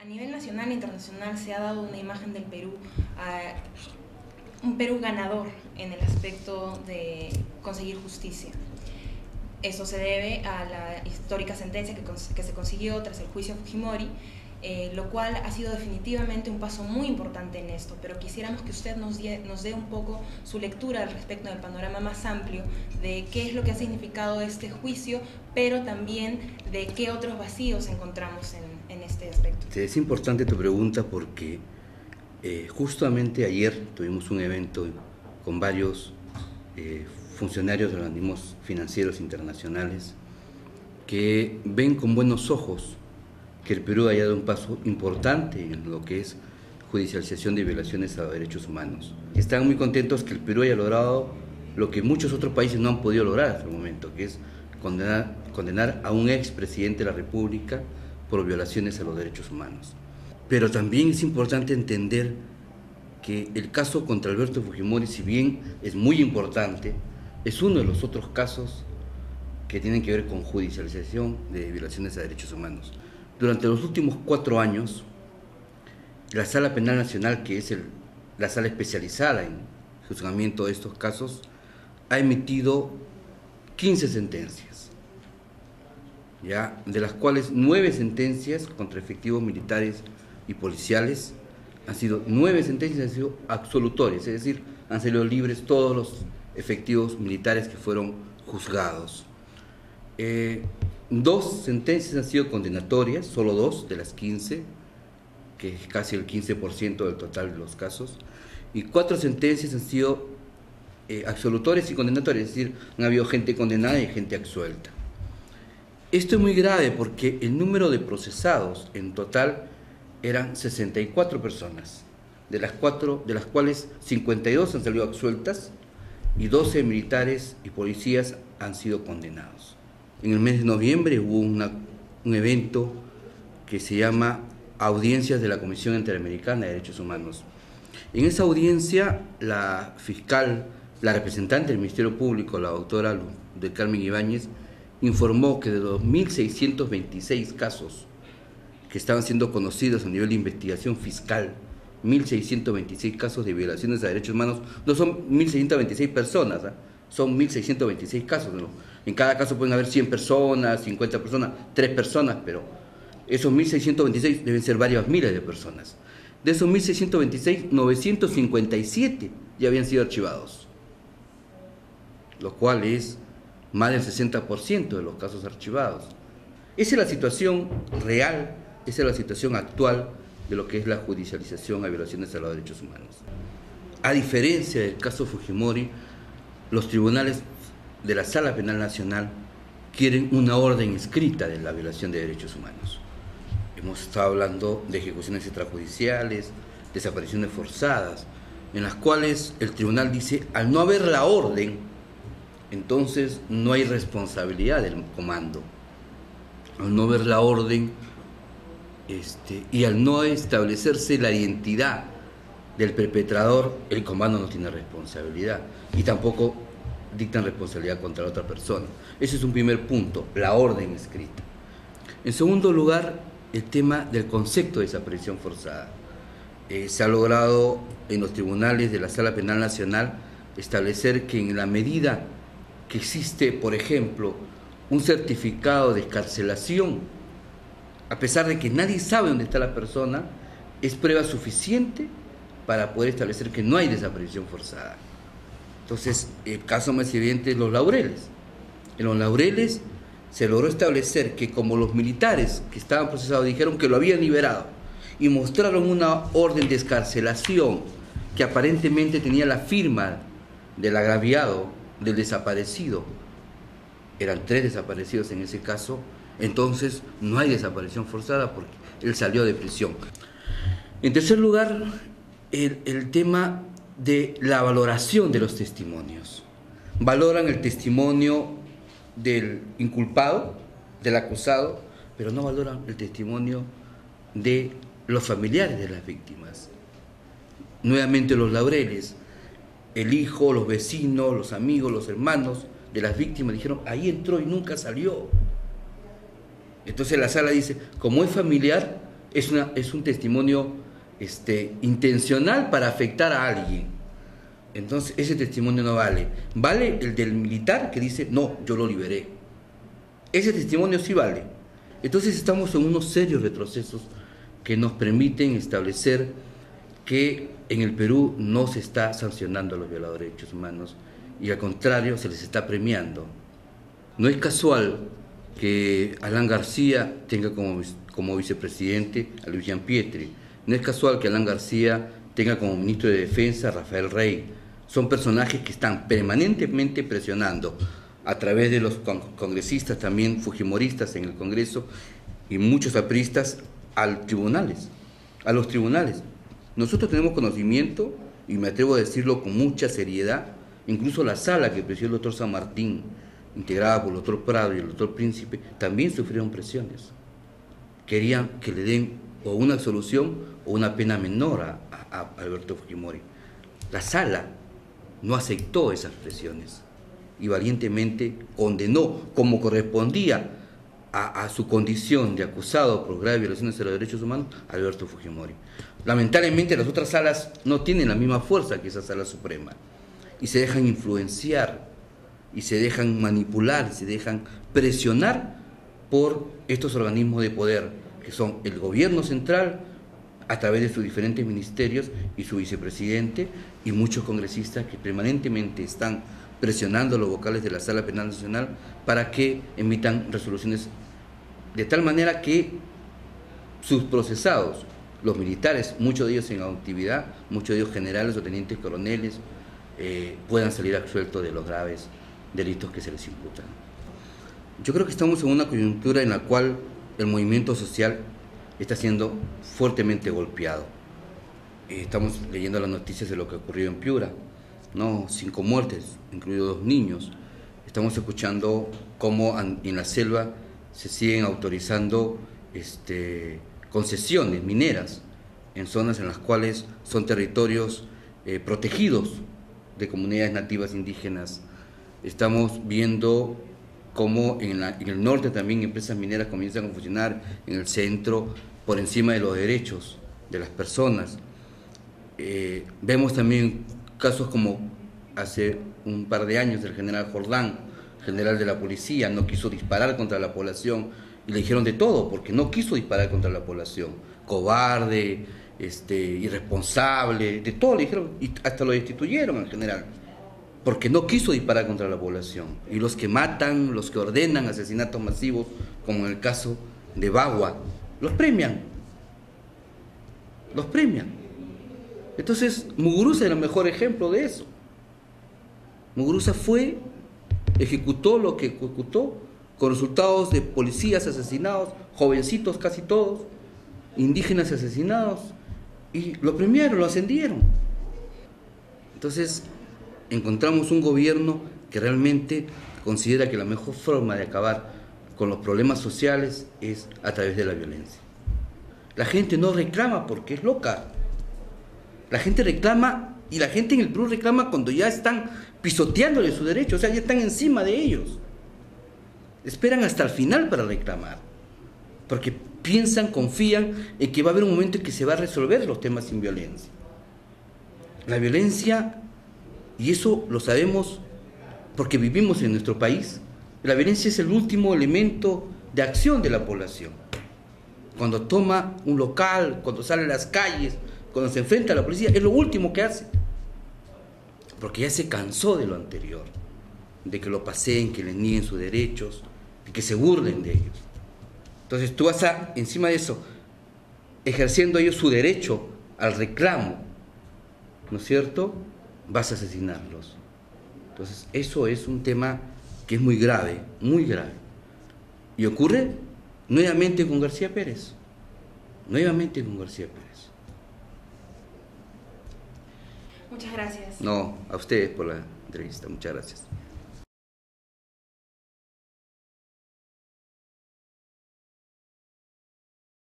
A nivel nacional e internacional se ha dado una imagen del Perú, un Perú ganador en el aspecto de conseguir justicia. Eso se debe a la histórica sentencia que se consiguió tras el juicio Fujimori, lo cual ha sido definitivamente un paso muy importante en esto, pero quisiéramos que usted nos dé un poco su lectura al respecto del panorama más amplio de qué es lo que ha significado este juicio, pero también de qué otros vacíos encontramos en este aspecto. Es importante tu pregunta porque justamente ayer tuvimos un evento con varios funcionarios de organismos financieros internacionales que ven con buenos ojos que el Perú haya dado un paso importante en lo que es judicialización de violaciones a los derechos humanos. Están muy contentos que el Perú haya logrado lo que muchos otros países no han podido lograr hasta el momento, que es condenar a un expresidente de la República por violaciones a los derechos humanos. Pero también es importante entender que el caso contra Alberto Fujimori, si bien es muy importante, es uno de los otros casos que tienen que ver con judicialización de violaciones a derechos humanos. Durante los últimos 4 años, la Sala Penal Nacional, que es la sala especializada en juzgamiento de estos casos, ha emitido 15 sentencias, ¿ya? De las cuales 9 sentencias contra efectivos militares y policiales, 9 sentencias han sido absolutorias, es decir, han salido libres todos los efectivos militares que fueron juzgados. 2 sentencias han sido condenatorias, solo 2 de las 15, que es casi el 15% del total de los casos, y 4 sentencias han sido absolutorias y condenatorias, es decir, han habido gente condenada y gente absuelta. Esto es muy grave porque el número de procesados en total eran 64 personas, de las cuales 52 han salido absueltas y 12 militares y policías han sido condenados. En el mes de noviembre hubo un evento que se llama Audiencias de la Comisión Interamericana de Derechos Humanos. En esa audiencia, la fiscal, la representante del Ministerio Público, la doctora del Carmen Ibáñez, informó que de 2.626 casos que estaban siendo conocidos a nivel de investigación fiscal, 1.626 casos de violaciones a derechos humanos, no son 1.626 personas, son 1.626 casos, ¿no? En cada caso pueden haber 100 personas, 50 personas, 3 personas, pero esos 1.626 deben ser varias miles de personas. De esos 1.626, 957 ya habían sido archivados, lo cual es más del 60% de los casos archivados. Esa es la situación real, esa es la situación actual de lo que es la judicialización a violaciones a los derechos humanos. A diferencia del caso Fujimori, los tribunales de la Sala Penal Nacional quieren una orden escrita de la violación de derechos humanos. Hemos estado hablando de ejecuciones extrajudiciales, desapariciones forzadas, en las cuales el tribunal dice, al no haber la orden, entonces no hay responsabilidad del comando. Al no haber la orden y al no establecerse la identidad del perpetrador, el comando no tiene responsabilidad y tampoco dictan responsabilidad contra la otra persona. Ese es un primer punto, la orden escrita. En segundo lugar, el tema del concepto de desaparición forzada. Se ha logrado en los tribunales de la Sala Penal Nacional establecer que en la medida que existe, por ejemplo, un certificado de excarcelación, a pesar de que nadie sabe dónde está la persona, es prueba suficiente para poder establecer que no hay desaparición forzada. Entonces, el caso más evidente es Los Laureles. En Los Laureles se logró establecer que como los militares que estaban procesados dijeron que lo habían liberado y mostraron una orden de excarcelación que aparentemente tenía la firma del agraviado, del desaparecido, eran 3 desaparecidos en ese caso, entonces no hay desaparición forzada porque él salió de prisión. En tercer lugar, el tema de la valoración de los testimonios. Valoran el testimonio del inculpado, del acusado, pero no valoran el testimonio de los familiares de las víctimas. Nuevamente Los Laureles, el hijo, los vecinos, los amigos, los hermanos de las víctimas dijeron, ahí entró y nunca salió. Entonces la sala dice, como es familiar, es un testimonio intencional para afectar a alguien. Entonces ese testimonio no vale. Vale el del militar que dice, no, yo lo liberé. Ese testimonio sí vale. Entonces estamos en unos serios retrocesos que nos permiten establecer que en el Perú no se está sancionando a los violadores de derechos humanos y al contrario se les está premiando. No es casual que Alan García tenga como vicepresidente a Luis Pietri. No es casual que Alan García tenga como ministro de Defensa a Rafael Rey. Son personajes que están permanentemente presionando a través de los congresistas, también fujimoristas en el Congreso y muchos apristas a los tribunales. Nosotros tenemos conocimiento, y me atrevo a decirlo con mucha seriedad, incluso la sala que presidió el doctor San Martín, integrada por el doctor Prado y el doctor Príncipe, también sufrieron presiones. Querían que le den o una absolución o una pena menor a Alberto Fujimori. La sala no aceptó esas presiones y valientemente condenó, como correspondía a su condición de acusado por graves violaciones de los derechos humanos, a Alberto Fujimori. Lamentablemente las otras salas no tienen la misma fuerza que esa sala suprema y se dejan influenciar y se dejan manipular y se dejan presionar por estos organismos de poder que son el gobierno central a través de sus diferentes ministerios y su vicepresidente y muchos congresistas que permanentemente están presionando a los vocales de la Sala Penal Nacional para que emitan resoluciones de tal manera que sus procesados, los militares, muchos de ellos en actividad, muchos de ellos generales o tenientes coroneles, puedan salir absueltos de los graves delitos que se les imputan. Yo creo que estamos en una coyuntura en la cual el movimiento social está siendo fuertemente golpeado. Estamos leyendo las noticias de lo que ocurrió en Piura, ¿no? 5 muertes, incluidos 2 niños. Estamos escuchando cómo en la selva se siguen autorizando concesiones mineras en zonas en las cuales son territorios protegidos de comunidades nativas indígenas. Estamos viendo cómo en el norte también empresas mineras comienzan a funcionar, en el centro, por encima de los derechos de las personas. Vemos también casos como hace un par de años el general Jordán, general de la policía, no quiso disparar contra la población y le dijeron de todo porque no quiso disparar contra la población. Cobarde, irresponsable, de todo le dijeron y hasta lo destituyeron al general porque no quiso disparar contra la población. Y los que matan, los que ordenan asesinatos masivos, como en el caso de Bagua, los premian. Los premian. Entonces, Muguruza era el mejor ejemplo de eso. Muguruza ejecutó lo que ejecutó, con resultados de policías asesinados, jovencitos casi todos, indígenas asesinados, y lo premiaron, lo ascendieron. Entonces, encontramos un gobierno que realmente considera que la mejor forma de acabar con los problemas sociales es a través de la violencia. La gente no reclama porque es loca. La gente reclama, y la gente en el Perú reclama cuando ya están pisoteándole sus derechos, o sea, ya están encima de ellos. Esperan hasta el final para reclamar, porque piensan, confían en que va a haber un momento en que se va a resolver los temas sin violencia. La violencia, y eso lo sabemos porque vivimos en nuestro país, la violencia es el último elemento de acción de la población. Cuando toma un local, cuando sale a las calles, cuando se enfrenta a la policía, es lo último que hace. Porque ya se cansó de lo anterior, de que lo paseen, que les nieguen sus derechos, de que se burlen de ellos. Entonces tú vas encima de eso, ejerciendo ellos su derecho al reclamo, ¿no es cierto?, vas a asesinarlos. Entonces eso es un tema que es muy grave, y ocurre nuevamente con García Pérez, Muchas gracias. No, a ustedes por la entrevista, muchas gracias.